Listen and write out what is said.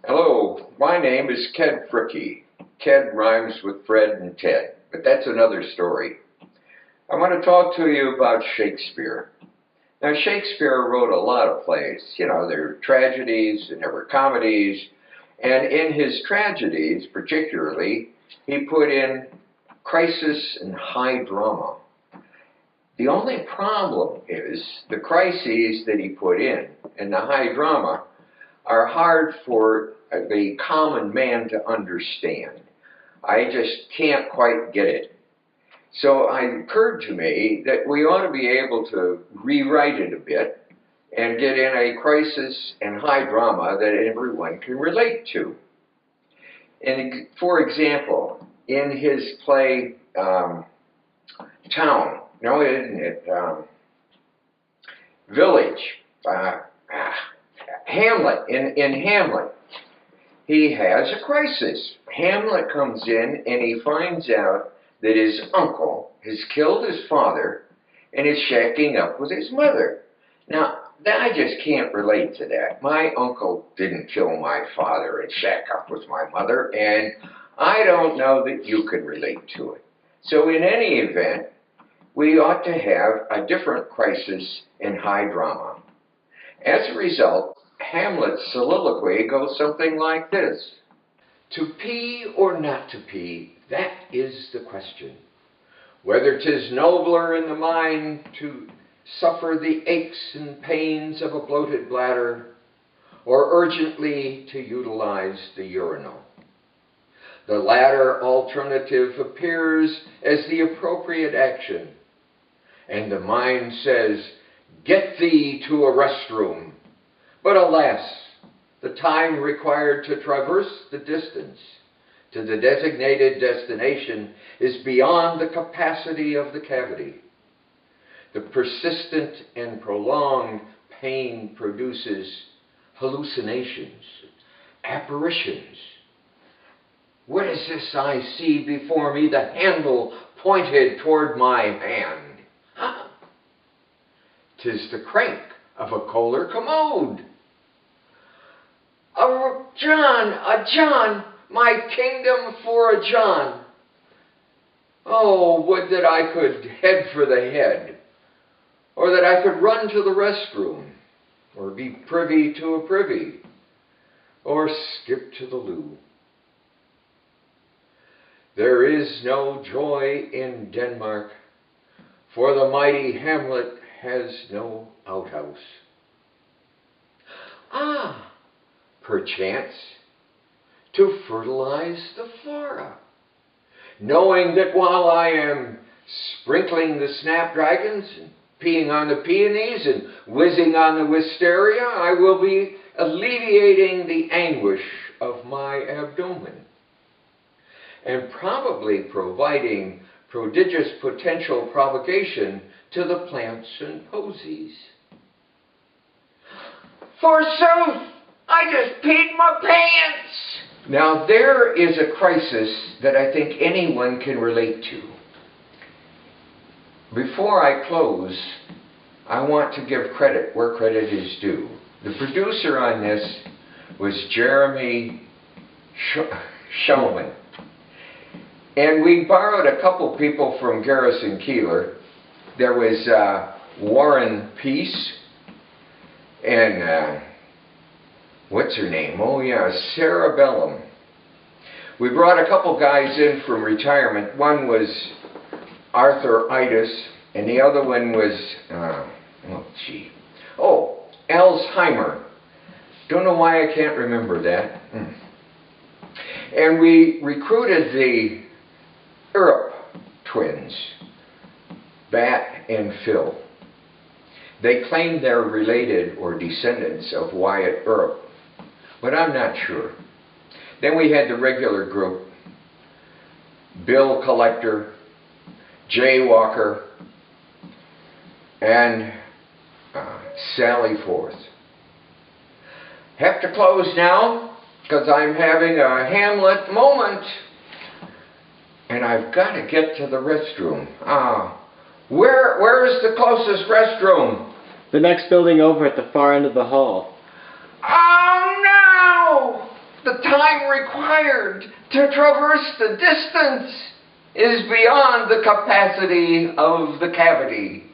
Hello, my name is Ked Fricke. Ked rhymes with Fred and Ted, but that's another story. I want to talk to you about Shakespeare. Now, Shakespeare wrote a lot of plays. You know, there were tragedies and there were comedies, and in his tragedies, particularly, he put in crisis and high drama. The only problem is the crises that he put in and the high drama are hard for the common man to understand. I just can't quite get it. So it occurred to me that we ought to be able to rewrite it a bit and get in a crisis and high drama that everyone can relate to. And for example, in his play Village, Hamlet, in Hamlet, he has a crisis. Hamlet comes in and he finds out that his uncle has killed his father and is shacking up with his mother. Now, I just can't relate to that. My uncle didn't kill my father and shack up with my mother, and I don't know that you can relate to it. So in any event, we ought to have a different crisis and high drama. As a result, Hamlet's soliloquy goes something like this. To pee or not to pee, that is the question. Whether 'tis nobler in the mind to suffer the aches and pains of a bloated bladder, or urgently to utilize the urinal. The latter alternative appears as the appropriate action, and the mind says, get thee to a restroom. But alas, the time required to traverse the distance to the designated destination is beyond the capacity of the cavity. The persistent and prolonged pain produces hallucinations, apparitions. What is this I see before me, the handle pointed toward my hand? Huh? 'Tis the crank of a Kohler commode. A John, my kingdom for a John. Oh, would that I could head for the head, or that I could run to the restroom, or be privy to a privy, or skip to the loo. There is no joy in Denmark, for the mighty Hamlet has no outhouse. Perchance to fertilize the flora, knowing that while I am sprinkling the snapdragons and peeing on the peonies and whizzing on the wisteria, I will be alleviating the anguish of my abdomen and probably providing prodigious potential propagation to the plants and posies. Forsooth, I just peed my pants! Now there is a crisis that I think anyone can relate to. Before I close, I want to give credit where credit is due. The producer on this was Jeremy Shulman. And we borrowed a couple people from Garrison Keillor. There was Warren Peace and what's her name? Oh yeah, Sarah Bellum. We brought a couple guys in from retirement. One was Arthur Itis, and the other one was, Alzheimer. Don't know why I can't remember that. And we recruited the Earp twins, Bat and Phil. They claim they're related or descendants of Wyatt Earp, but I'm not sure. Then we had the regular group, Bill Collector, Jay Walker, and Sally Forth. Have to close now because I'm having a Hamlet moment and I've got to get to the restroom. Where is the closest restroom? The next building over at the far end of the hall. Oh no! required to traverse the distance is beyond the capacity of the cavity.